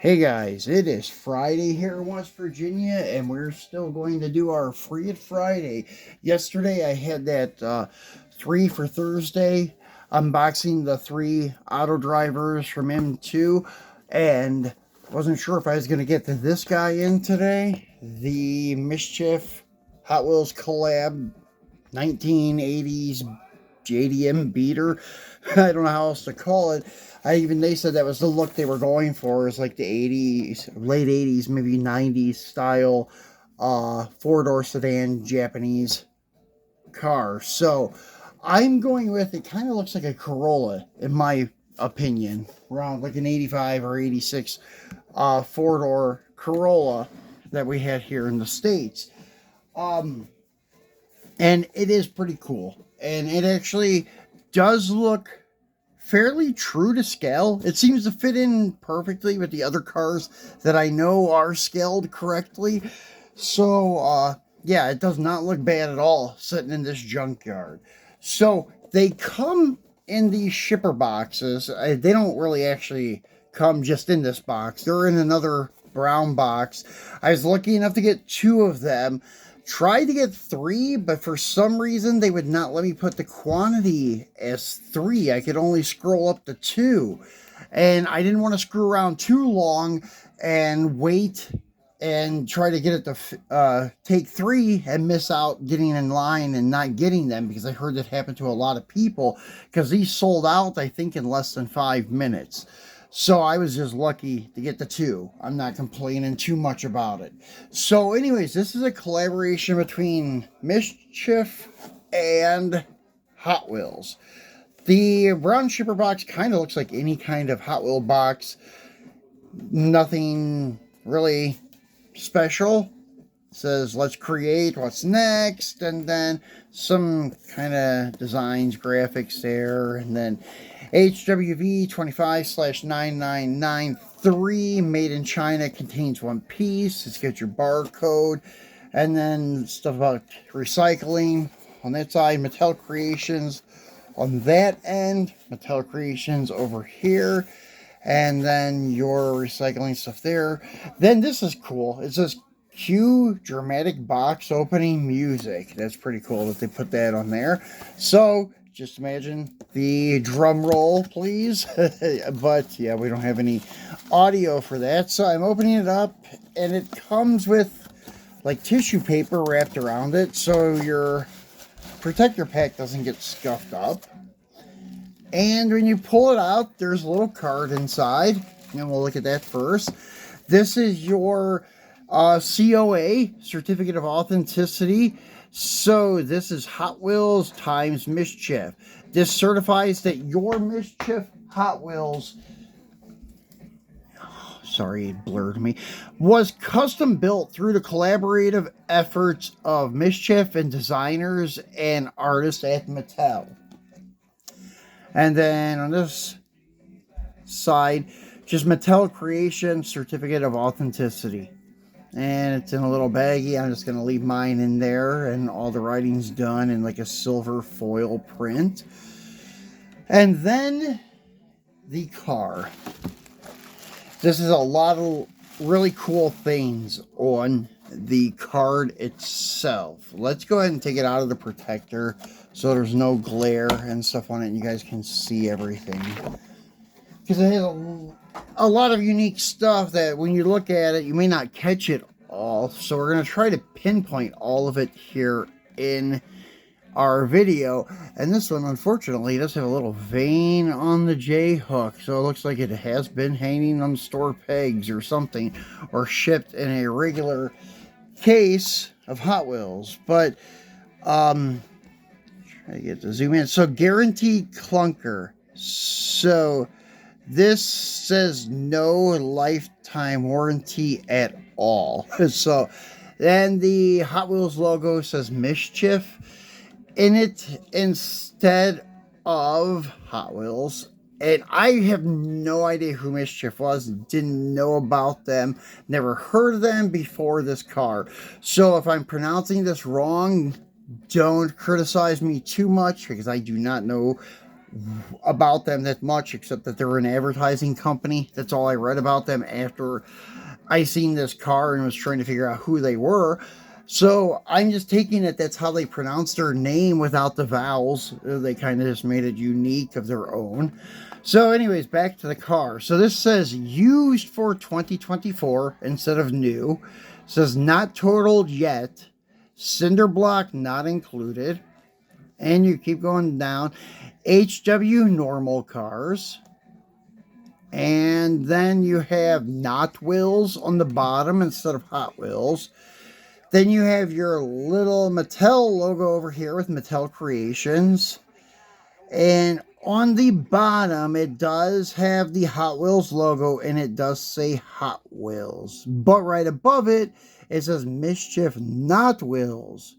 Hey guys, it is Friday here in West Virginia, and we're still going to do our Free It Friday. Yesterday I had that 3 for Thursday, unboxing the 3 auto drivers from M2, and wasn't sure if I was going to get this guy in today, the MSCHF Hot Wheels Collab 1980s JDM beater. I don't know how else to call it. They said that was the look they were going for. It's like the 80s, late 80s, maybe 90s style four-door sedan Japanese car. So I'm going with, it kind of looks like a Corolla in my opinion, around like an 85 or 86 four-door Corolla that we had here in the States. And it is pretty cool, and it actually does look fairly true to scale. It seems to fit in perfectly with the other cars that I know are scaled correctly. So, yeah, it does not look bad at all sitting in this junkyard. So, they come in these shipper boxes. They don't really actually come just in this box. They're in another brown box. I was lucky enough to get 2 of them. Tried to get 3, but for some reason they would not let me put the quantity as 3. I could only scroll up to 2. And I didn't want to screw around too long and wait and try to get it to take 3 and miss out getting in line and not getting them, because I heard that happened to a lot of people, because these sold out, I think, in less than 5 minutes. So I was just lucky to get the 2. I'm not complaining too much about it. So anyways, this is a collaboration between MSCHF and Hot Wheels. The brown shipper box kind of looks like any kind of Hot Wheel box. Nothing really special. It says, let's create, what's next, and then some kind of designs, graphics there, and then HWV 25/9993, made in China, contains 1 piece. It's got your barcode, and then stuff about recycling on that side. Mattel Creations on that end, Mattel Creations over here, and then your recycling stuff there. Then this is cool. It says cue dramatic box opening music. That's pretty cool that they put that on there. So just imagine the drum roll, please. But yeah, we don't have any audio for that. So I'm opening it up, and it comes with like tissue paper wrapped around it, so your protector pack doesn't get scuffed up. And when you pull it out, there's a little card inside, and we'll look at that first. This is your COA, Certificate of Authenticity. So this is Hot Wheels times MSCHF. This certifies that your MSCHF Hot Wheels, sorry, it blurred me, was custom built through the collaborative efforts of MSCHF and designers and artists at Mattel. And then on this side, just Mattel Creation Certificate of Authenticity. And it's in a little baggie. I'm just going to leave mine in there, and all the writing's done in like a silver foil print. And then the car. This is a lot of really cool things on the card itself. Let's go ahead and take it out of the protector so there's no glare and stuff on it, and you guys can see everything. Because it has a lot of unique stuff that when you look at it, you may not catch it all. So we're going to try to pinpoint all of it here in our video. And this one, unfortunately, does have a little vein on the J-hook. So it looks like it has been hanging on store pegs or something, or shipped in a regular case of Hot Wheels. But, try to get to zoom in. So guaranteed clunker. So this says no lifetime warranty at all. So then the Hot Wheels logo says MSCHF in it instead of Hot Wheels. And I have no idea who MSCHF was. Didn't know about them. Never heard of them before this car. So if I'm pronouncing this wrong, don't criticize me too much, because I do not know about them that much, except that they're an advertising company. That's all I read about them after I seen this car and was trying to figure out who they were. So I'm just taking it that's how they pronounce their name without the vowels. They kind of just made it unique of their own. So anyways, back to the car. So this says used for 2024 instead of new. It says not totaled yet. Cinder block not included. And you keep going down. HW normal cars. And then you have Not Wheels on the bottom instead of Hot Wheels. Then you have your little Mattel logo over here with Mattel Creations. And on the bottom, it does have the Hot Wheels logo, and it does say Hot Wheels. But right above it, it says MSCHF Not Wheels.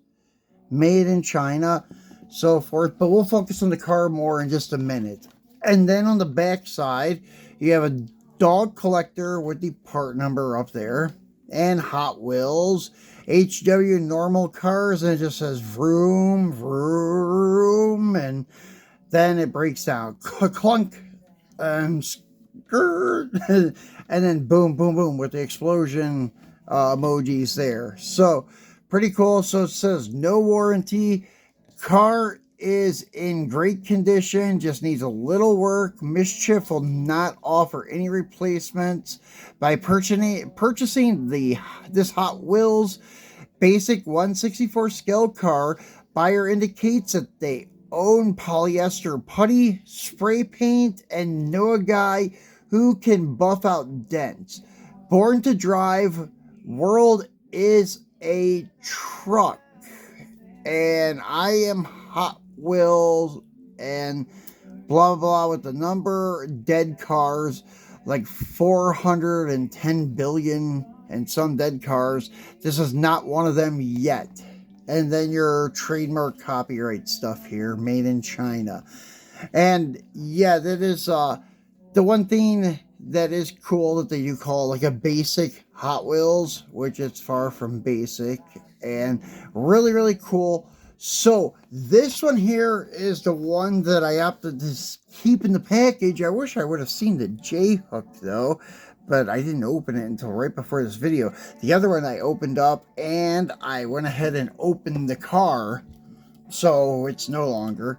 Made in China, so forth. But we'll focus on the car more in just a minute. And then on the back side, you have a dog collector with the part number up there. And Hot Wheels. HW normal cars, and it just says vroom, vroom. And then it breaks down. Clunk. And skirt. And then boom, boom, boom with the explosion emojis there. So, pretty cool. So it says no warranty. Car is in great condition, just needs a little work. MSCHF will not offer any replacements. By purchasing this Hot Wheels basic 1/64 scale car, buyer indicates that they own polyester putty, spray paint, and know a guy who can buff out dents. Born to drive, world is a truck. And I am Hot Wheels and blah blah with the number. Dead cars, like 410 billion and some dead cars. This is not one of them yet. And then your trademark copyright stuff here, made in China. And yeah, that is the one thing that is cool that they do call like a basic Hot Wheels, which it's far from basic, and really, really cool. So this one here is the one that I opted to keep in the package. I wish I would have seen the J hook though, but I didn't open it until right before this video. The other one I opened up, and I went ahead and opened the car, so it's no longer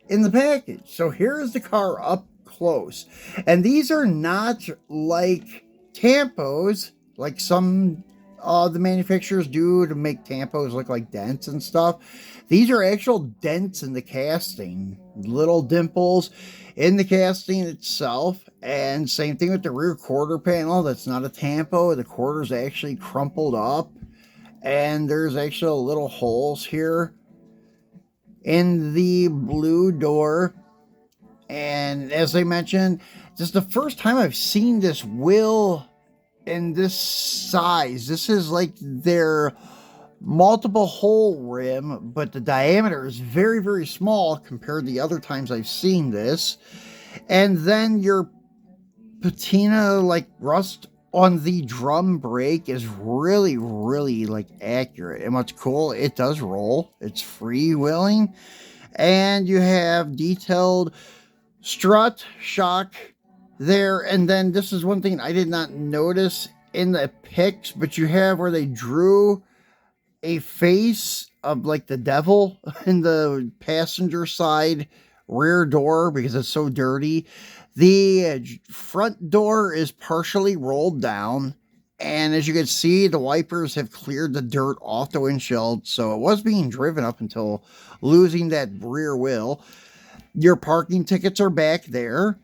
in the package. So here's the car up close. And these are not like tampos like some the manufacturers do to make tampos look like dents and stuff. These are actual dents in the casting, little dimples in the casting itself. And same thing with the rear quarter panel. That's not a tampo. The quarter's actually crumpled up, and there's actual little holes here in the blue door. And as I mentioned, this is the first time I've seen this wheel in this size. This is like their multiple hole rim, but the diameter is very, very small compared to the other times I've seen this. And then your patina like rust on the drum brake is really, really like accurate. And what's cool, it does roll. It's freewheeling. And you have detailed strut shock there. And then this is one thing I did not notice in the pics, but you have where they drew a face of like the devil in the passenger side rear door because it's so dirty. The front door is partially rolled down, and as you can see, the wipers have cleared the dirt off the windshield, so it was being driven up until losing that rear wheel. Your parking tickets are back there,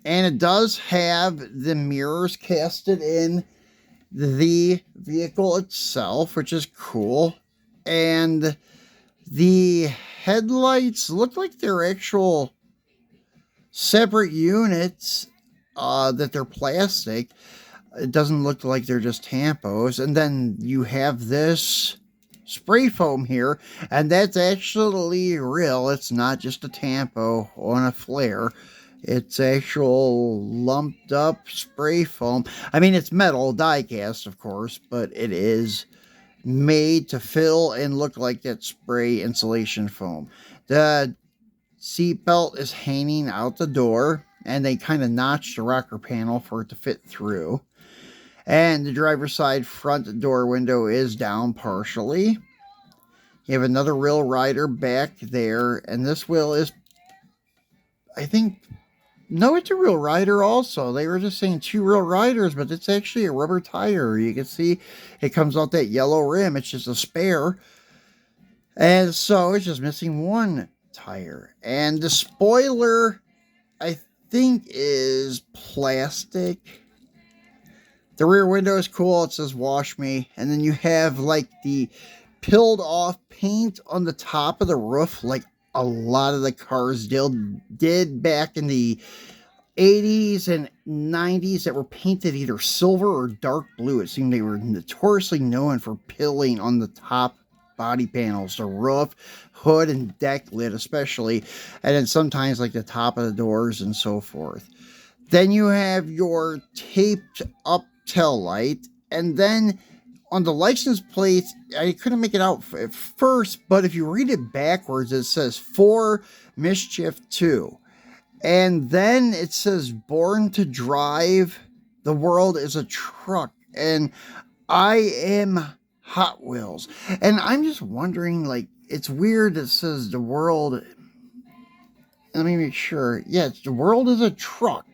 and it does have the mirrors casted in the vehicle itself, which is cool. And the headlights look like they're actual separate units, that they're plastic. It doesn't look like they're just tampos. And then you have this spray foam here, and that's actually real. It's not just a tampo on a flare. It's actual lumped up spray foam. I mean, it's metal, diecast, of course, but it is made to fill and look like that spray insulation foam. The seat belt is hanging out the door, and they kind of notched the rocker panel for it to fit through. And the driver's side front door window is down partially. You have another real rider back there, and this wheel is, I think, no, it's a real rider also. They were just saying 2 real riders, but it's actually a rubber tire. You can see it comes out that yellow rim. It's just a spare. And so it's just missing 1 tire. And the spoiler, I think, is plastic. The rear window is cool. It says wash me. And then you have like the peeled off paint on the top of the roof, like a lot of the cars did back in the 80s and 90s that were painted either silver or dark blue. It seemed they were notoriously known for peeling on the top body panels, the roof, hood, and deck lid especially, and then sometimes like the top of the doors and so forth. Then you have your taped up tail light, and then on the license plate, I couldn't make it out at first, but if you read it backwards, it says for MSCHF 2. And then it says born to drive. The world is a truck. And I am Hot Wheels. And I'm just wondering, like, it's weird it says the world. Let me make sure. Yes, the world is a truck.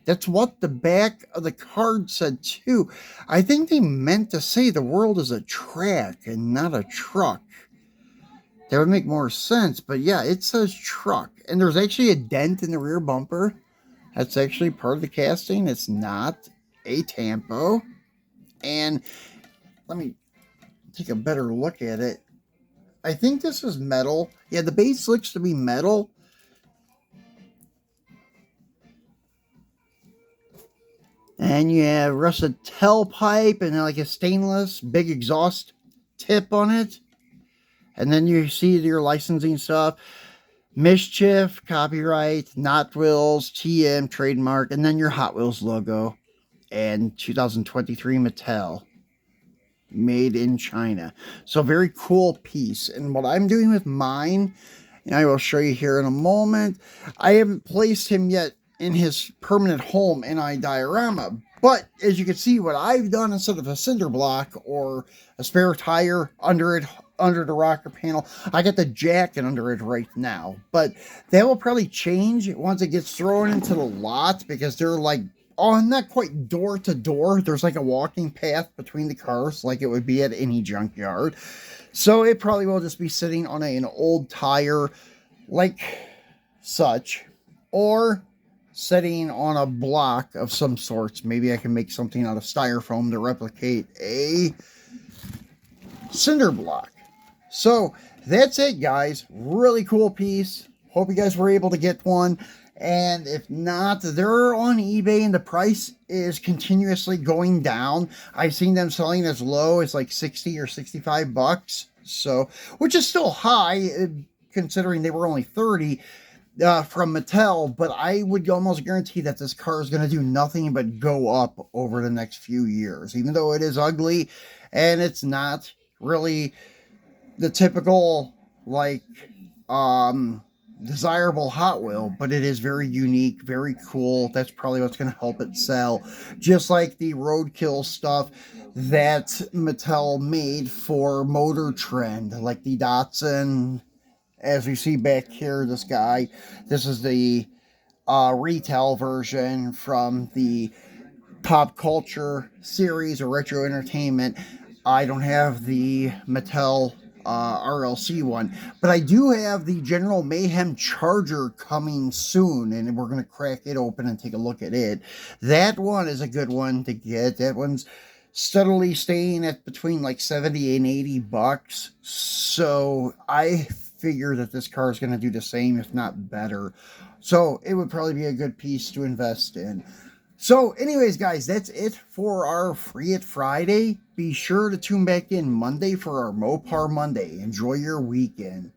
That's what the back of the card said too. I think they meant to say the world is a track and not a truck. That would make more sense, but yeah, it says truck. And there's actually a dent in the rear bumper. That's actually part of the casting. It's not a tampo. And let me take a better look at it. I think this is metal. Yeah, the base looks to be metal. And you have rusted tailpipe and like a stainless big exhaust tip on it. And then you see your licensing stuff. MSCHF, copyright, Hotwheels, TM, trademark, and then your Hot Wheels logo. And 2023 Mattel. Made in China. So very cool piece. And what I'm doing with mine, and I will show you here in a moment, I haven't placed him yet in his permanent home in a diorama. But as you can see, what I've done instead of a cinder block or a spare tire under it, under the rocker panel, I got the jacket under it right now. But that will probably change once it gets thrown into the lot, because they're like, oh, not quite door to door. There's like a walking path between the cars like it would be at any junkyard. So it probably will just be sitting on an old tire like such, or sitting on a block of some sorts. Maybe I can make something out of styrofoam to replicate a cinder block. So that's it, guys. Really cool piece. Hope you guys were able to get one. And if not, they're on eBay and the price is continuously going down. I've seen them selling as low as like 60 or 65 bucks. So, which is still high considering they were only 30 from Mattel, but I would almost guarantee that this car is going to do nothing but go up over the next few years, even though it is ugly and it's not really the typical like desirable Hot Wheel, but it is very unique, very cool. That's probably what's going to help it sell, just like the roadkill stuff that Mattel made for Motor Trend, like the Datsun. As we see back here, this guy, this is the retail version from the Pop Culture series or Retro Entertainment. I don't have the Mattel RLC one, but I do have the General Mayhem Charger coming soon, and we're going to crack it open and take a look at it. That one is a good one to get. That one's steadily staying at between like 70 and 80 bucks. So I figure that this car is going to do the same, if not better. So it would probably be a good piece to invest in. So anyways, guys, that's it for our Free It Friday. Be sure to tune back in Monday for our Mopar Monday. Enjoy your weekend.